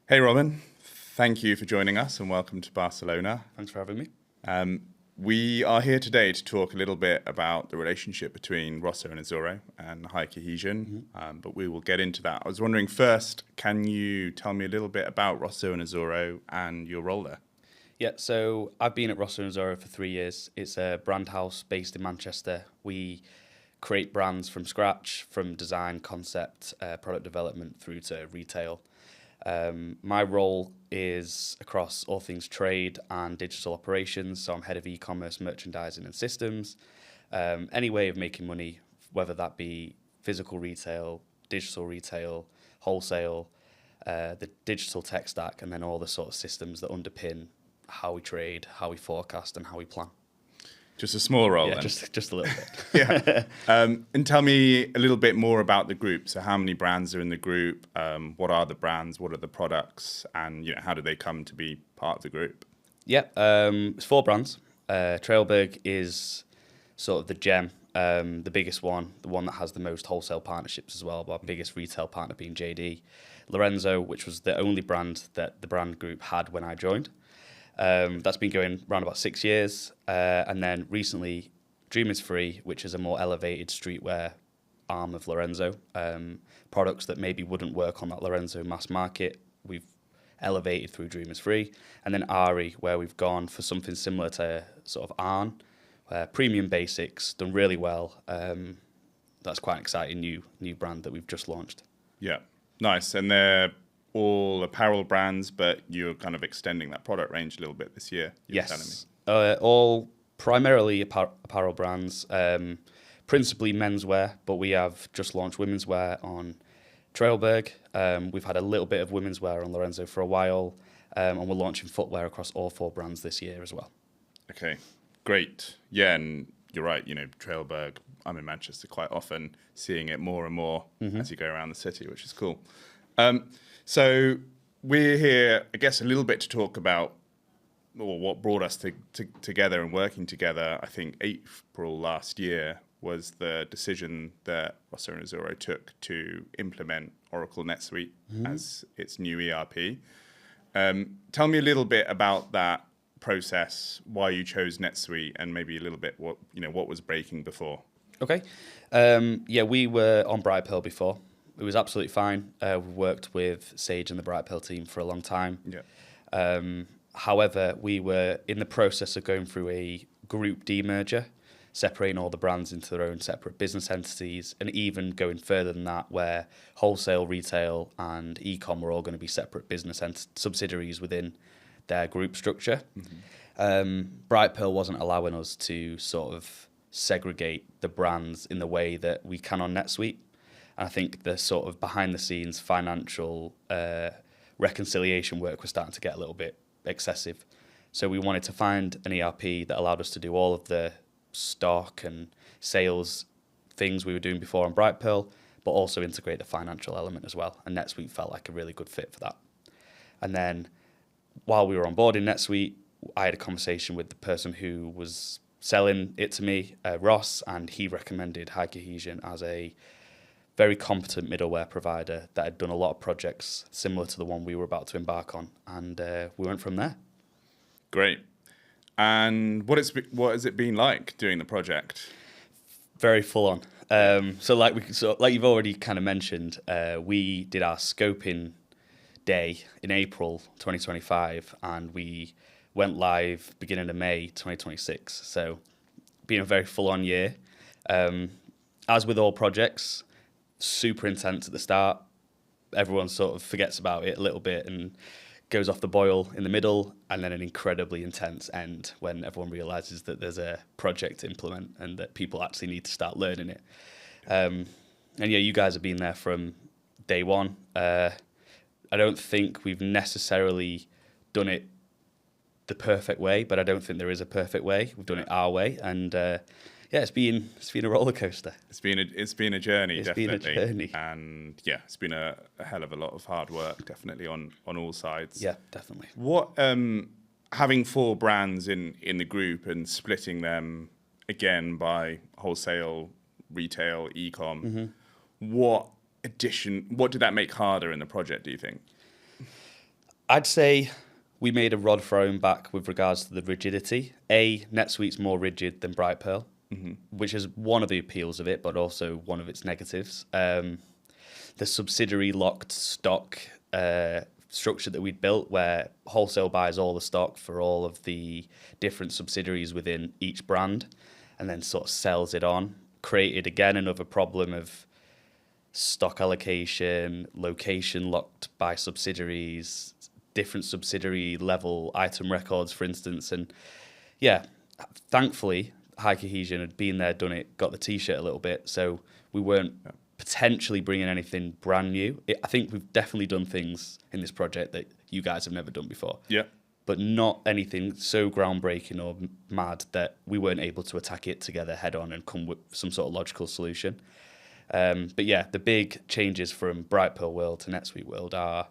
Hey, Robin. Thank you for joining us and welcome to Barcelona. Thanks for having me. We are here today to talk a little bit about the relationship between Rosso and Azzurro and HighCohesion, but we will get into that. I was wondering first, can you tell me a little bit about Rosso and Azzurro and your role there? Yeah, so I've been at Rosso Azurro for 3 years. It's a brand house based in Manchester. We create brands from scratch, from design, concept, product development through to retail. My role is across all things trade and digital operations. So I'm head of e-commerce, merchandising and systems. Any way of making money, whether that be physical retail, digital retail, wholesale, the digital tech stack, and then all the sort of systems that underpin how we trade, how we forecast, and how we plan. Just a small role, Yeah, then. just a little bit. Yeah. And tell me a little bit more about the group. So how many brands are in the group? What are the brands? What are the products? And how do they come to be part of the group? Yeah, it's 4 brands. Trailberg is sort of the gem, the biggest one, the one that has the most wholesale partnerships as well, our biggest retail partner being JD. Lorenzo, which was the only brand that the brand group had when I joined. That's been going around about 6 years. And then recently, Dream is Free, which is a more elevated streetwear arm of Lorenzo. Products that maybe wouldn't work on that Lorenzo mass market, we've elevated through Dream is Free. And then Ari, where we've gone for something similar to sort of Arn, premium basics, done really well. That's quite an exciting new brand that we've just launched. Yeah, nice. And they're all apparel brands, but you're kind of extending that product range a little bit this year. Yes, all primarily apparel brands, principally menswear, but we have just launched women's wear on Trailberg. We've had a little bit of women's wear on Lorenzo for a while, and we're launching footwear across all 4 brands this year as well. Okay, great. Yeah, and you're right, Trailberg, I'm in Manchester quite often, seeing it more and more as you go around the city, which is cool. So we're here, I guess, a little bit to talk about what brought us together and working together. I think April last year was the decision that Rosso and Azzurro took to implement Oracle NetSuite as its new ERP. Tell me a little bit about that process, why you chose NetSuite, and maybe a little bit what was breaking before. Okay. Yeah, we were on Bright Pearl before. It was absolutely fine. We've worked with Sage and the Bright Pearl team for a long time. Yeah. However, we were in the process of going through a group demerger, separating all the brands into their own separate business entities, and even going further than that, where wholesale, retail, and e-com were all going to be separate business subsidiaries within their group structure. Bright Pearl wasn't allowing us to sort of segregate the brands in the way that we can on NetSuite. And I think the sort of behind-the-scenes financial reconciliation work was starting to get a little bit excessive. So we wanted to find an ERP that allowed us to do all of the stock and sales things we were doing before on Bright Pearl, but also integrate the financial element as well. And NetSuite felt like a really good fit for that. And then while we were on board in NetSuite, I had a conversation with the person who was selling it to me, Ross, and he recommended HighCohesion as a very competent middleware provider that had done a lot of projects similar to the one we were about to embark on, and we went from there. Great. And what has it been like doing the project? Very full on. So like you've already kind of mentioned, we did our scoping day in April 2025, and we went live beginning of May 2026. So been a very full on year. As with all projects, super intense at the start. Everyone sort of forgets about it a little bit and goes off the boil in the middle, and then an incredibly intense end when everyone realizes that there's a project to implement and that people actually need to start learning it. And yeah, you guys have been there from day one. I don't think we've necessarily done it the perfect way, but I don't think there is a perfect way. We've done it our way, and yeah, it's been a roller coaster. It's been a journey, definitely. It's been a journey, and yeah, it's been a hell of a lot of hard work, definitely on all sides. Yeah, definitely. What having 4 brands in the group and splitting them again by wholesale, retail, e-com, what did that make harder in the project, do you think? I'd say we made a rod for our own back with regards to the rigidity. NetSuite's more rigid than Brightpearl, which is one of the appeals of it, but also one of its negatives. The subsidiary locked stock structure that we'd built, where wholesale buys all the stock for all of the different subsidiaries within each brand and then sort of sells it on, created again another problem of stock allocation, location locked by subsidiaries, different subsidiary level item records, for instance. And yeah, thankfully, HighCohesion had been there, done it, got the T-shirt a little bit, so we weren't potentially bringing anything brand new. I think we've definitely done things in this project that you guys have never done before. Yeah. But not anything so groundbreaking or mad that we weren't able to attack it together head on and come with some sort of logical solution. But yeah, the big changes from Brightpearl world to NetSuite world are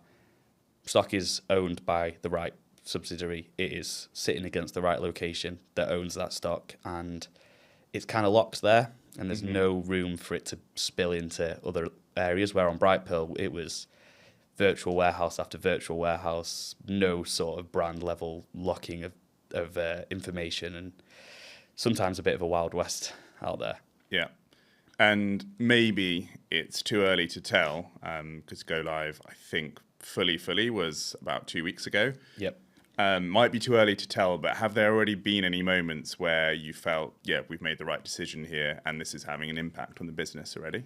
stock is owned by the right subsidiary. It is sitting against the right location that owns that stock, and it's kind of locked there, and there's no room for it to spill into other areas, where on Brightpearl it was virtual warehouse after virtual warehouse, no sort of brand level locking of information, and sometimes a bit of a Wild West out there. Yeah. And maybe it's too early to tell, because go live, I think, fully was about 2 weeks ago. Yep. Might be too early to tell, but have there already been any moments where you felt, yeah, we've made the right decision here and this is having an impact on the business already?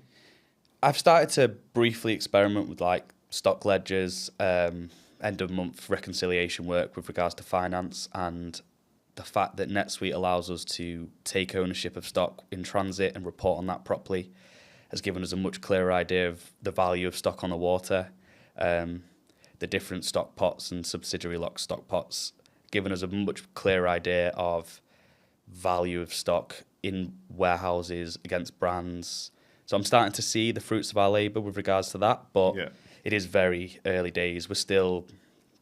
I've started to briefly experiment with like stock ledgers, end of month reconciliation work with regards to finance, and the fact that NetSuite allows us to take ownership of stock in transit and report on that properly has given us a much clearer idea of the value of stock on the water. The different stock pots and subsidiary locked stock pots, given us a much clearer idea of value of stock in warehouses against brands. So I'm starting to see the fruits of our labour with regards to that, but it is very early days. We're still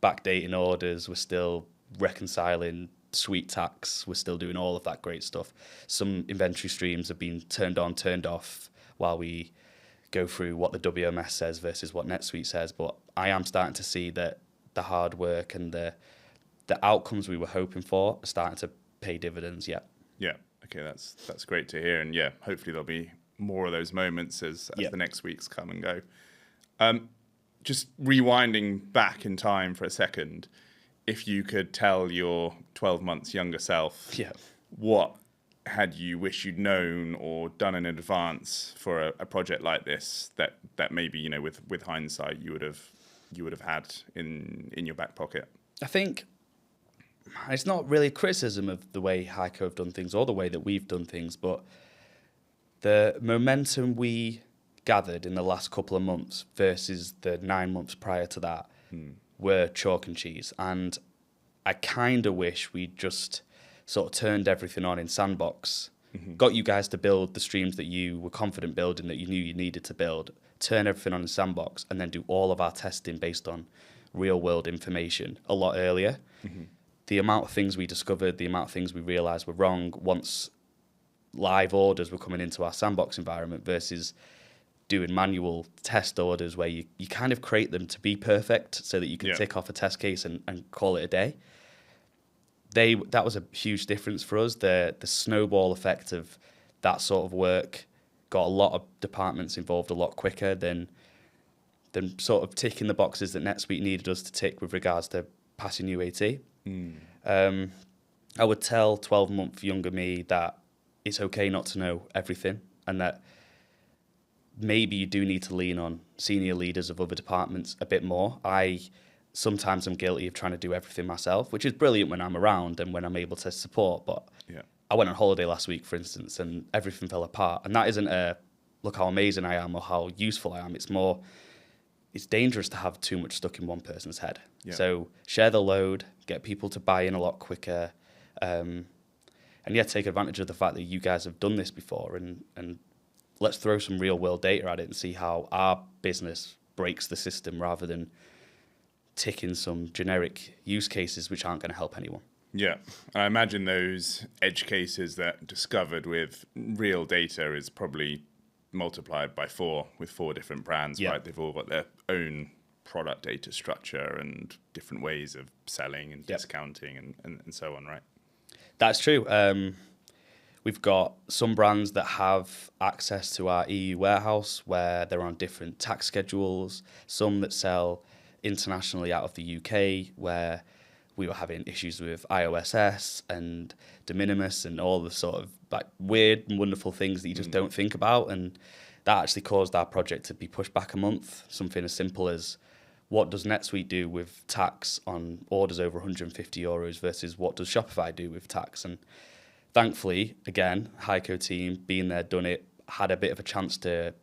backdating orders, we're still reconciling sweet tax, we're still doing all of that great stuff. Some inventory streams have been turned on, turned off while we go through what the WMS says versus what NetSuite says, but I am starting to see that the hard work and the outcomes we were hoping for are starting to pay dividends. Yeah. Okay, that's great to hear, and yeah, hopefully there'll be more of those moments as the next weeks come and go. Just rewinding back in time for a second, if you could tell your 12 months younger self what had you wish you'd known or done in advance for a project like this that maybe, you know, with hindsight you would have had in your back pocket? I think it's not really a criticism of the way HighCo have done things or the way that we've done things, but the momentum we gathered in the last couple of months versus the 9 months prior to that were chalk and cheese. And I kind of wish we'd just sort of turned everything on in Sandbox, got you guys to build the streams that you were confident building, that you knew you needed to build, turn everything on in Sandbox, and then do all of our testing based on real-world information a lot earlier. The amount of things we discovered, the amount of things we realised were wrong once live orders were coming into our Sandbox environment versus doing manual test orders where you kind of create them to be perfect so that you can tick off a test case and call it a day. That was a huge difference for us. The snowball effect of that sort of work got a lot of departments involved a lot quicker than sort of ticking the boxes that NetSuite needed us to tick with regards to passing UAT. I would tell 12-month younger me that it's okay not to know everything, and that maybe you do need to lean on senior leaders of other departments a bit more. Sometimes I'm guilty of trying to do everything myself, which is brilliant when I'm around and when I'm able to support. But I went on holiday last week, for instance, and everything fell apart. And that isn't a, look how amazing I am or how useful I am. It's more, it's dangerous to have too much stuck in one person's head. So share the load, get people to buy in a lot quicker, and take advantage of the fact that you guys have done this before, and let's throw some real world data at it and see how our business breaks the system rather than ticking some generic use cases which aren't going to help anyone. Yeah, I imagine those edge cases that discovered with real data is probably multiplied by 4 with 4 different brands, right? They've all got their own product data structure and different ways of selling and Yep. discounting and so on, right? That's true. We've got some brands that have access to our EU warehouse where they're on different tax schedules, some that sell internationally out of the UK where we were having issues with IOSS and de minimis and all the sort of like weird and wonderful things that you just don't think about. And that actually caused our project to be pushed back a month. Something as simple as what does NetSuite do with tax on orders over 150 euros versus what does Shopify do with tax? And thankfully, again, HighCo team, being there, done it, had a bit of a chance to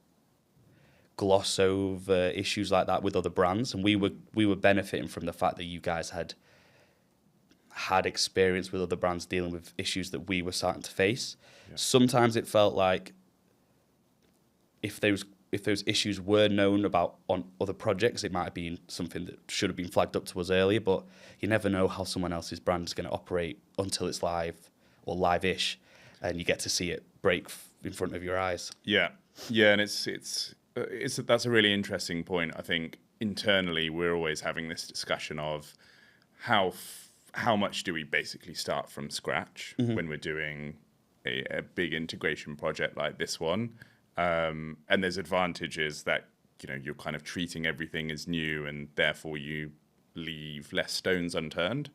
gloss over issues like that with other brands. And we were benefiting from the fact that you guys had experience with other brands dealing with issues that we were starting to face. Yeah. Sometimes it felt like if those issues were known about on other projects, it might have been something that should have been flagged up to us earlier, but you never know how someone else's brand is going to operate until it's live or live-ish, and you get to see it break in front of your eyes. Yeah, and it's that's a really interesting point. I think internally we're always having this discussion of how much do we basically start from scratch when we're doing a big integration project like this one. And there's advantages that, you're kind of treating everything as new and therefore you leave less stones unturned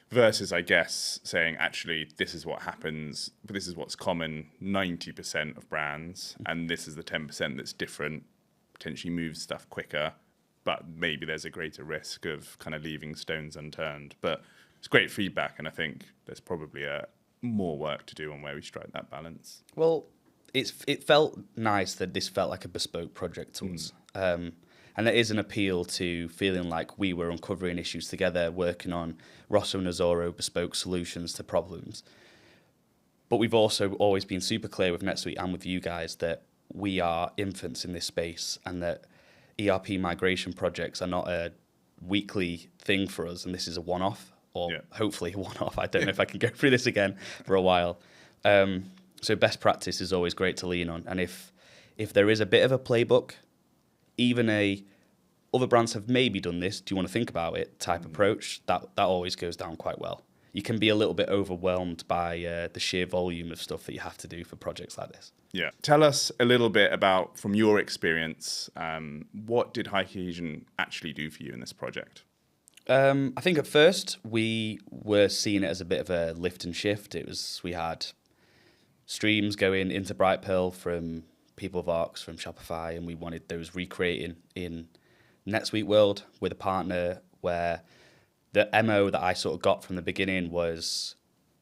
versus, I guess, saying, actually, this is what happens. This is what's common 90% of brands. And this is the 10% that's different, potentially moves stuff quicker. But maybe there's a greater risk of kind of leaving stones unturned. But it's great feedback. And I think there's probably more work to do on where we strike that balance. Well, it felt nice that this felt like a bespoke project to us. And there is an appeal to feeling like we were uncovering issues together, working on Rosso Azzurro bespoke solutions to problems. But we've also always been super clear with NetSuite and with you guys that we are infants in this space and that ERP migration projects are not a weekly thing for us, and this is a one-off, or hopefully a one-off. I don't know if I can go through this again for a while. So best practice is always great to lean on. And if there is a bit of a playbook, even other brands have maybe done this, do you want to think about it type approach, that always goes down quite well. You can be a little bit overwhelmed by the sheer volume of stuff that you have to do for projects like this. Yeah. Tell us a little bit about, from your experience, what did HighCohesion actually do for you in this project? I think at first we were seeing it as a bit of a lift and shift. We had streams going into Brightpearl from PeopleVox, from Shopify, and we wanted those recreating in NetSuite world with a partner where the MO that I sort of got from the beginning was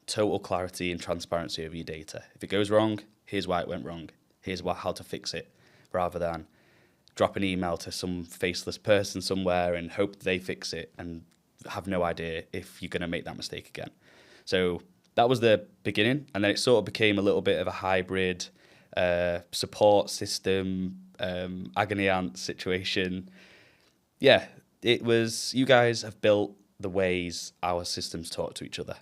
total clarity and transparency over your data. If it goes wrong, here's why it went wrong. Here's how to fix it, rather than drop an email to some faceless person somewhere and hope they fix it and have no idea if you're going to make that mistake again. So that was the beginning, and then it sort of became a little bit of a hybrid support system, agony aunt situation. Yeah, it was, you guys have built the ways our systems talk to each other.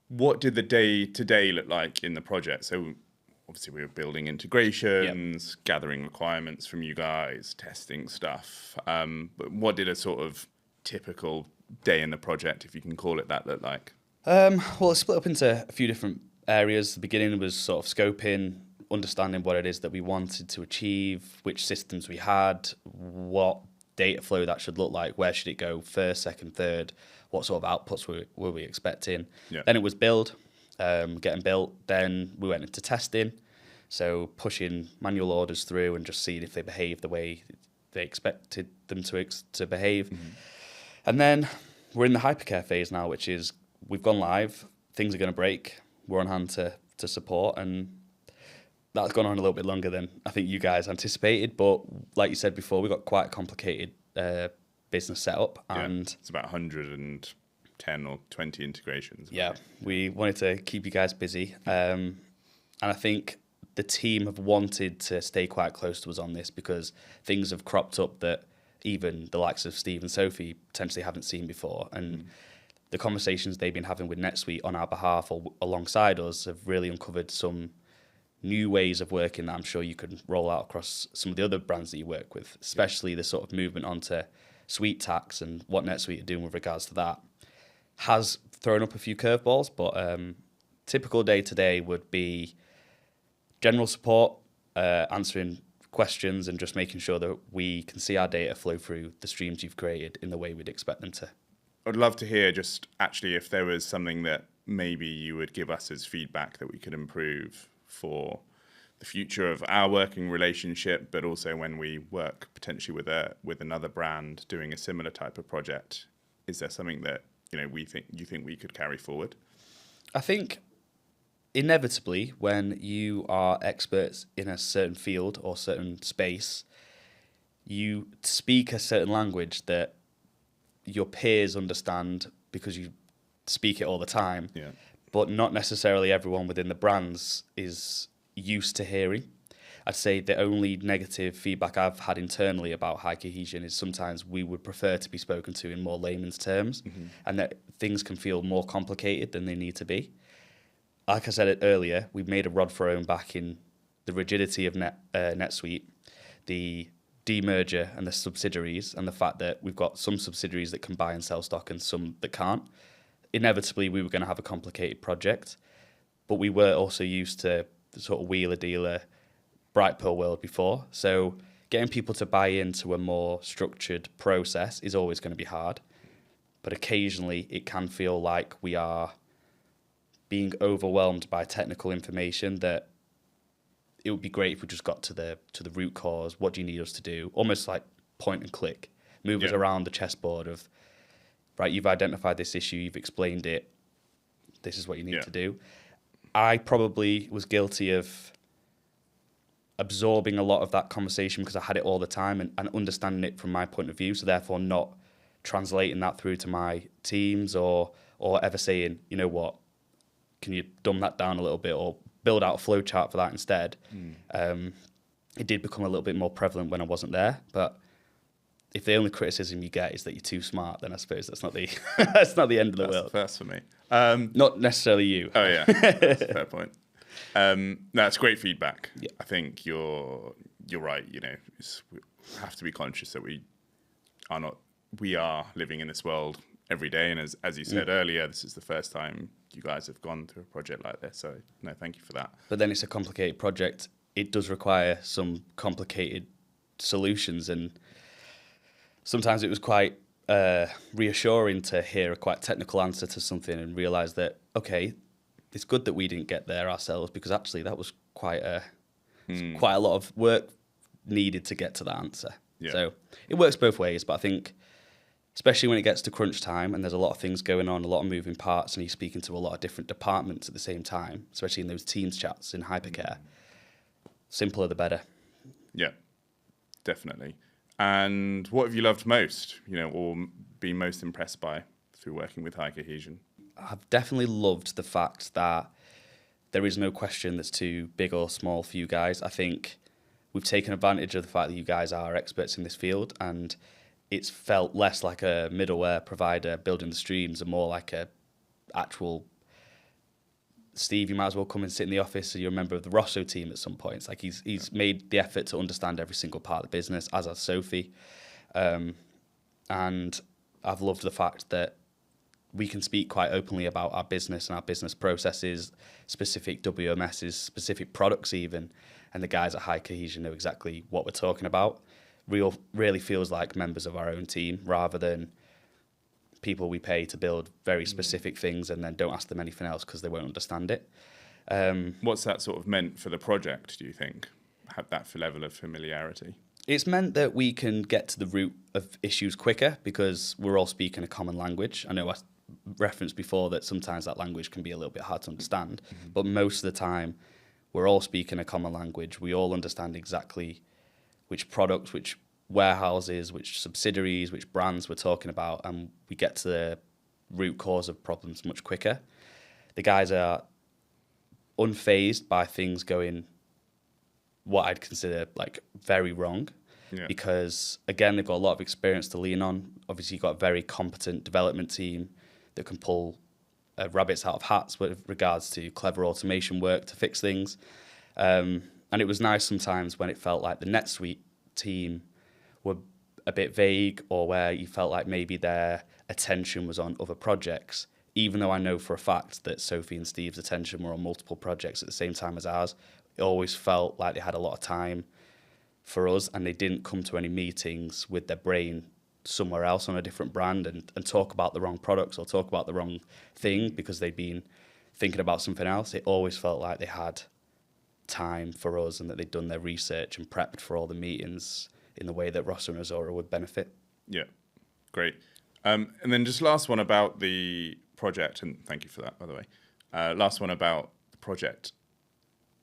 What did the day-to-day look like in the project? So obviously we were building integrations, gathering requirements from you guys, testing stuff. But what did a sort of typical day in the project, if you can call it that, look like? Well, it's split up into a few different areas. The beginning was sort of scoping, understanding what it is that we wanted to achieve, which systems we had, what data flow that should look like, where should it go first, second, third, what sort of outputs were we expecting. Then it was build, getting built. Then we went into testing, so pushing manual orders through and just seeing if they behave the way they expected them to behave. And then we're in the hypercare phase now, which is we've gone live, things are going to break, we're on hand to support, and that's gone on a little bit longer than I think you guys anticipated. But like you said before, we got quite a complicated business setup, and it's about 110 or 20 integrations. Yeah, we wanted to keep you guys busy, and I think the team have wanted to stay quite close to us on this because things have cropped up that even the likes of Steve and Sophie potentially haven't seen before, and the conversations they've been having with NetSuite on our behalf or alongside us have really uncovered some new ways of working that I'm sure you could roll out across some of the other brands that you work with, especially the sort of movement onto suite tax and what NetSuite are doing with regards to that, has thrown up a few curveballs. But typical day-to-day would be general support, answering questions and just making sure that we can see our data flow through the streams you've created in the way we'd expect them to. I'd love to hear just actually if there was something that maybe you would give us as feedback that we could improve for the future of our working relationship, but also when we work potentially with another brand doing a similar type of project. Is there something that you think we could carry forward? I think inevitably, when you are experts in a certain field or certain space, you speak a certain language that your peers understand because you speak it all the time, but not necessarily everyone within the brands is used to hearing. I'd say the only negative feedback I've had internally about HighCohesion is sometimes we would prefer to be spoken to in more layman's terms, and that things can feel more complicated than they need to be. Like I said it earlier, we've made a rod for our own back in the rigidity of NetSuite, the demerger and the subsidiaries, and the fact that we've got some subsidiaries that can buy and sell stock and some that can't. Inevitably, we were going to have a complicated project, but we were also used to the sort of wheeler-dealer, bright pill world before. So getting people to buy into a more structured process is always going to be hard, but occasionally it can feel like we are being overwhelmed by technical information that it would be great if we just got to the root cause. What do you need us to do? Almost like point and click, move us around the chessboard of, right, you've identified this issue, you've explained it, this is what you need to do. I probably was guilty of absorbing a lot of that conversation because I had it all the time and understanding it from my point of view, so therefore not translating that through to my teams or ever saying, you know what, can you dumb that down a little bit or build out a flow chart for that instead. It did become a little bit more prevalent when I wasn't there, but if the only criticism you get is that you're too smart, then I suppose that's not the that's not the end of the world. That's the first for me. Not necessarily you. Oh yeah, that's a fair point. That's great feedback. Yeah. I think you're right. We have to be conscious that we are living in this world every day, and as you said earlier, this is the first time you guys have gone through a project like this. So no, thank you for that. But then it's a complicated project. It does require some complicated solutions, and sometimes it was quite reassuring to hear a quite technical answer to something and realise that, okay, it's good that we didn't get there ourselves, because actually that was quite a lot of work needed to get to that answer. Yeah. So it works both ways, but I think especially when it gets to crunch time and there's a lot of things going on, a lot of moving parts, and you're speaking to a lot of different departments at the same time, especially in those Teams chats in hypercare, simpler the better. Yeah, definitely. And what have you loved most, or been most impressed by through working with HighCohesion? I've definitely loved the fact that there is no question that's too big or small for you guys. I think we've taken advantage of the fact that you guys are experts in this field, and it's felt less like a middleware provider building the streams and more like a actual, Steve, you might as well come and sit in the office so you're a member of the Rosso team at some point. It's like he's made the effort to understand every single part of the business, as has Sophie. And I've loved the fact that we can speak quite openly about our business and our business processes, specific WMSs, specific products even, and the guys at HighCohesion know exactly what we're talking about. Really feels like members of our own team rather than people we pay to build very specific things and then don't ask them anything else because they won't understand it. What's that sort of meant for the project, do you think? Have that level of familiarity? It's meant that we can get to the root of issues quicker because we're all speaking a common language. I know I referenced before that sometimes that language can be a little bit hard to understand, but most of the time we're all speaking a common language. We all understand exactly which products, which warehouses, which subsidiaries, which brands we're talking about, and we get to the root cause of problems much quicker. The guys are unfazed by things going what I'd consider like very wrong, because again, they've got a lot of experience to lean on. Obviously, you've got a very competent development team that can pull rabbits out of hats with regards to clever automation work to fix things. And it was nice sometimes when it felt like the NetSuite team were a bit vague, or where you felt like maybe their attention was on other projects, even though I know for a fact that Sophie and Steve's attention were on multiple projects at the same time as ours. It always felt like they had a lot of time for us, and they didn't come to any meetings with their brain somewhere else on a different brand and talk about the wrong products or talk about the wrong thing because they'd been thinking about something else. It always felt like they had time for us and that they'd done their research and prepped for all the meetings in the way that Rosso Azurro would benefit. Yeah, great. And then just last one about the project, and thank you for that, by the way. Last one about the project.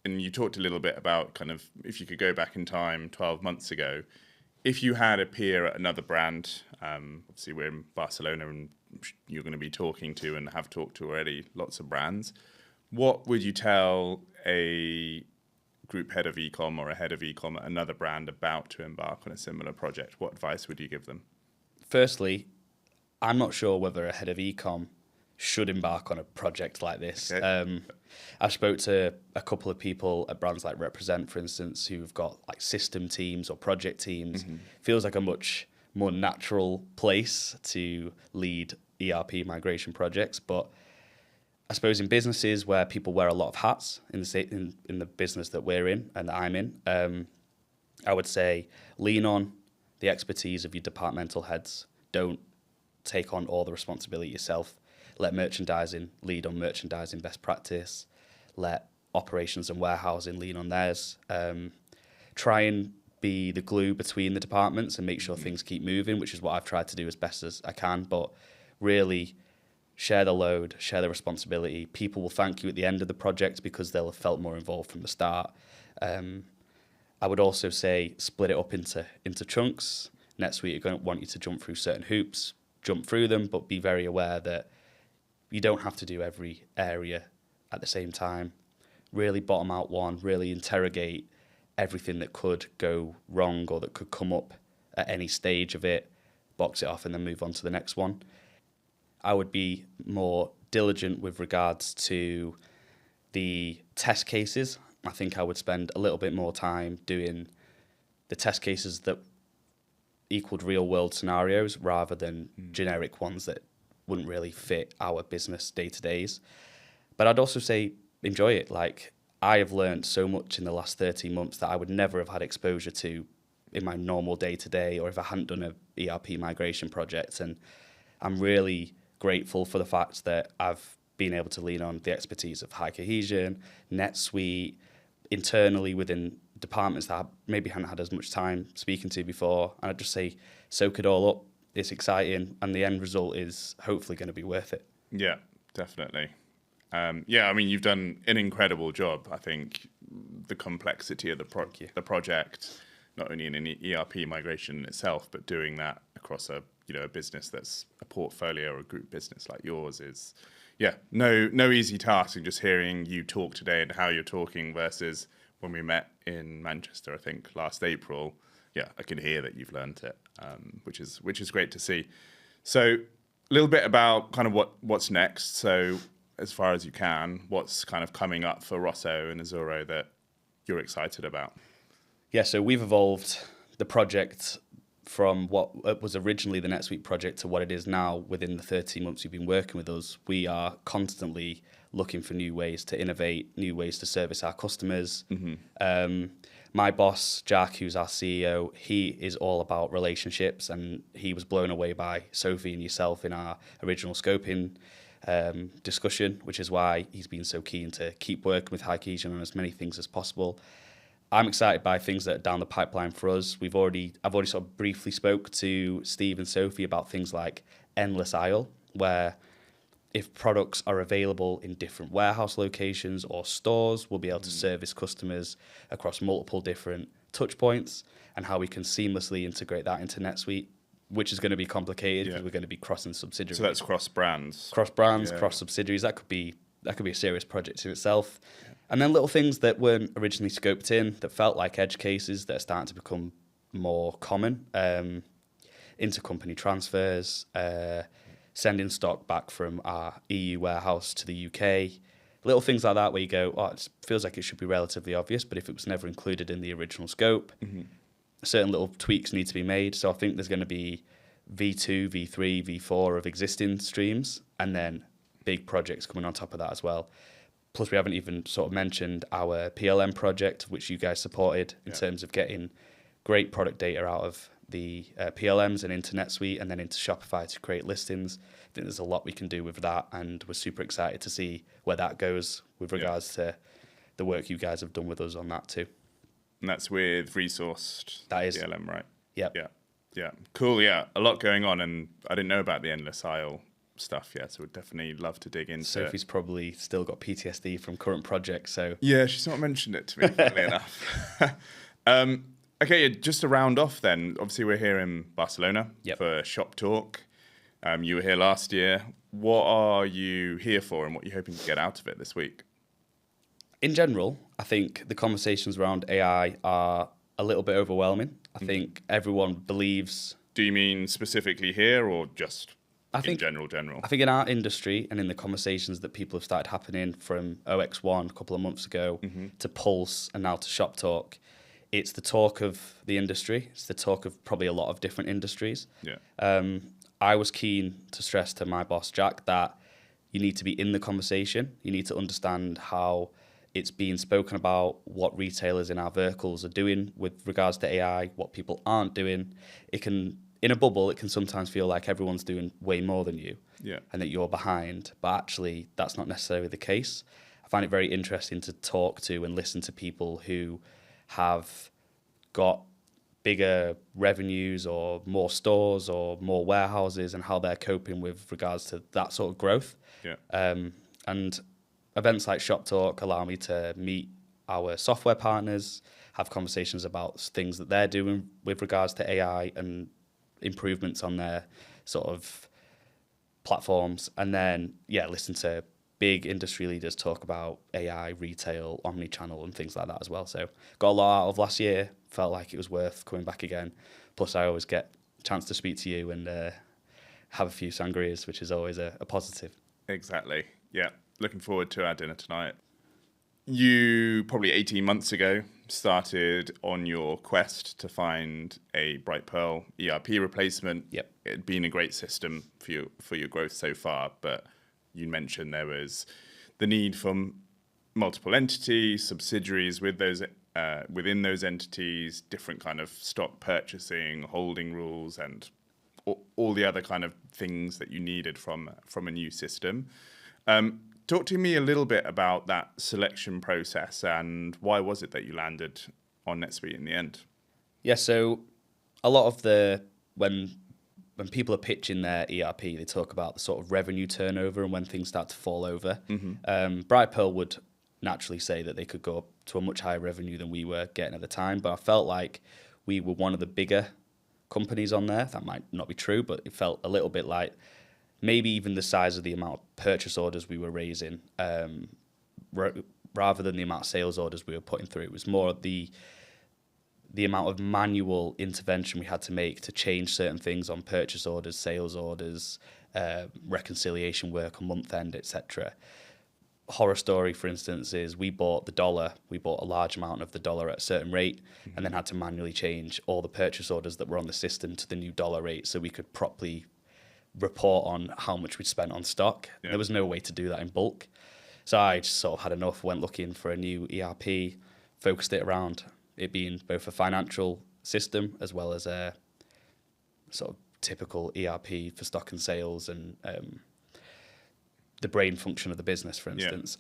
And you talked a little bit about kind of if you could go back in time 12 months ago, if you had a peer at another brand, obviously we're in Barcelona and you're going to be talking to and have talked to already lots of brands, what would you tell a group head of ecom or a head of ecom at another brand about to embark on a similar project? What advice would you give them? Firstly, I'm not sure whether a head of ecom should embark on a project like this. Okay. I spoke to a couple of people at brands like Represent, for instance, who've got like system teams or project teams. Mm-hmm. Feels like a much more natural place to lead ERP migration projects. But I suppose in businesses where people wear a lot of hats, in the business that we're in and that I'm in, I would say lean on the expertise of your departmental heads. Don't take on all the responsibility yourself. Let merchandising lead on merchandising best practice. Let operations and warehousing lean on theirs. Try and be the glue between the departments and make sure things keep moving, which is what I've tried to do as best as I can. But really share the load, share the responsibility. People will thank you at the end of the project because they'll have felt more involved from the start. I would also say split it up into chunks. NetSuite are going to want you to jump through certain hoops, jump through them, but be very aware that you don't have to do every area at the same time. Really bottom out one, really interrogate everything that could go wrong or that could come up at any stage of it, box it off and then move on to the next one. I would be more diligent with regards to the test cases. I think I would spend a little bit more time doing the test cases that equaled real world scenarios rather than generic ones that wouldn't really fit our business day-to-days. But I'd also say enjoy it. Like, I have learned so much in the last 13 months that I would never have had exposure to in my normal day-to-day or if I hadn't done a ERP migration project. And I'm really grateful for the fact that I've been able to lean on the expertise of HighCohesion, NetSuite, internally within departments that I maybe hadn't had as much time speaking to before. And I'd just say soak it all up. It's exciting, and the end result is hopefully going to be worth it. Yeah, definitely. Yeah, I mean, you've done an incredible job. I think the complexity of the project, not only in an ERP migration itself, but doing that across a business that's a portfolio or a group business like yours is, no easy task. And just hearing you talk today and how you're talking versus when we met in Manchester, I think last April. Yeah, I can hear that you've learned it, which is great to see. So a little bit about kind of what's next. So as far as you can, what's kind of coming up for Rosso and Azzurro that you're excited about? Yeah, so we've evolved the project from what was originally the NetSuite project to what it is now within the 13 months you've been working with us. We are constantly looking for new ways to innovate, new ways to service our customers. Mm-hmm. My boss, Jack, who's our CEO, he is all about relationships, and he was blown away by Sophie and yourself in our original scoping discussion, which is why he's been so keen to keep working with HighCohesion on as many things as possible. I'm excited by things that are down the pipeline for us. I've already sort of briefly spoke to Steve and Sophie about things like endless aisle, where if products are available in different warehouse locations or stores, we'll be able to service customers across multiple different touch points, and how we can seamlessly integrate that into NetSuite, which is going to be complicated because we're going to be crossing subsidiaries. So that's cross brands. Cross brands, cross subsidiaries. That could be a serious project in itself. Yeah. And then little things that weren't originally scoped in that felt like edge cases that are starting to become more common. Intercompany transfers, sending stock back from our EU warehouse to the UK, little things like that where you go, oh, it feels like it should be relatively obvious, but if it was never included in the original scope, certain little tweaks need to be made. So I think there's going to be V2, V3, V4 of existing streams, and then big projects coming on top of that as well. Plus, we haven't even sort of mentioned our PLM project, which you guys supported in terms of getting great product data out of the PLMs and into NetSuite and then into Shopify to create listings. I think there's a lot we can do with that, and we're super excited to see where that goes with regards to the work you guys have done with us on that too. And that's with resourced That is. PLM, right? Yep. Yeah. Cool, yeah. A lot going on, and I didn't know about the endless aisle stuff yet, so we'd definitely love to dig into Sophie's probably still got PTSD from current projects, so... Yeah, she's not mentioned it to me, funnily enough. Okay, just to round off then, obviously we're here in Barcelona for Shop Talk. You were here last year. What are you here for, and what are you hoping to get out of it this week? In general, I think the conversations around AI are a little bit overwhelming. I think everyone believes... Do you mean specifically here, or just in general? I think in our industry and in the conversations that people have started happening from OX1 a couple of months ago to Pulse and now to Shop Talk, it's the talk of the industry. It's the talk of probably a lot of different industries. Yeah. I was keen to stress to my boss, Jack, that you need to be in the conversation. You need to understand how it's being spoken about, what retailers in our verticals are doing with regards to AI, what people aren't doing. It can, in a bubble, it can sometimes feel like everyone's doing way more than you and that you're behind. But actually, that's not necessarily the case. I find it very interesting to talk to and listen to people who have got bigger revenues or more stores or more warehouses and how they're coping with regards to that sort of growth. And events like Shop Talk allow me to meet our software partners, have conversations about things that they're doing with regards to AI and improvements on their sort of platforms, and then listen to big industry leaders talk about AI, retail, omni-channel and things like that as well. So got a lot out of last year, felt like it was worth coming back again. Plus I always get a chance to speak to you and have a few sangrias, which is always a positive. Exactly, yeah. Looking forward to our dinner tonight. You, probably 18 months ago, started on your quest to find a Bright Pearl ERP replacement. Yep. It had been a great system for your growth so far, but you mentioned there was the need for multiple entities, subsidiaries with those within those entities, different kind of stock purchasing, holding rules, and all the other kind of things that you needed from a new system. Talk to me a little bit about that selection process and why was it that you landed on NetSuite in the end? Yeah, so a lot of when people are pitching their ERP, they talk about the sort of revenue turnover and when things start to fall over. Bright Pearl would naturally say that they could go up to a much higher revenue than we were getting at the time, but I felt like we were one of the bigger companies on there. That might not be true, but it felt a little bit like maybe even the size of the amount of purchase orders we were raising, rather than the amount of sales orders we were putting through. It was more the amount of manual intervention we had to make to change certain things on purchase orders, sales orders, reconciliation work on month end, etc. Horror story, for instance, is we bought a large amount of the dollar at a certain rate and then had to manually change all the purchase orders that were on the system to the new dollar rate so we could properly report on how much we'd spent on stock. There was no way to do that in bulk. So I just sort of had enough, went looking for a new ERP, focused it around it being both a financial system as well as a sort of typical ERP for stock and sales and the brain function of the business, for instance.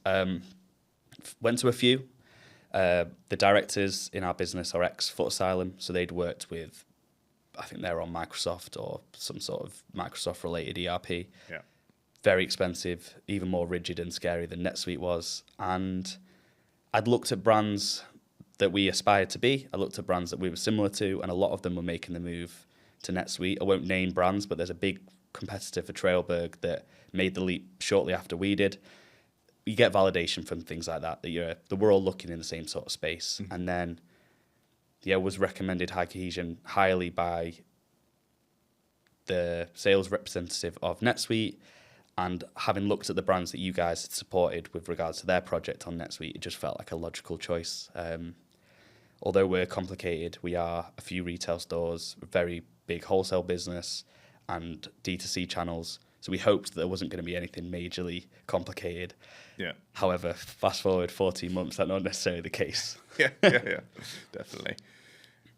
Went to a few. The directors in our business are ex-Foot Asylum, so they'd worked with, I think they're on Microsoft or some sort of Microsoft-related ERP. Yeah. Very expensive, even more rigid and scary than NetSuite was. And I'd looked at brands that we aspired to be. I looked at brands that we were similar to, and a lot of them were making the move to NetSuite. I won't name brands, but there's a big competitor for Trailberg that made the leap shortly after we did. You get validation from things like that we're all looking in the same sort of space. And then, was recommended HighCohesion highly by the sales representative of NetSuite And having looked at the brands that you guys had supported with regards to their project on NetSuite, it just felt like a logical choice. Although we're complicated, we are a few retail stores, a very big wholesale business, and D2C channels. So we hoped that there wasn't going to be anything majorly complicated. Yeah. However, fast forward 14 months, that's not necessarily the case. Yeah, definitely.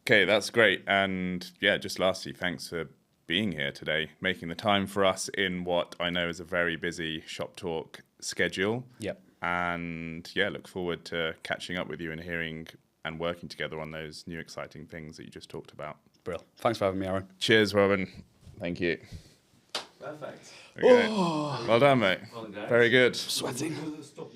Okay, that's great. And yeah, just lastly, thanks for being here today, making the time for us in what I know is a very busy Shop Talk schedule. Yep. And yeah, look forward to catching up with you and hearing and working together on those new exciting things that you just talked about. Brill. Thanks for having me, Aaron. Cheers, Robin. Thank you. Perfect. Okay. Well done, mate. Well done, guys. Very good. Sweating. Stop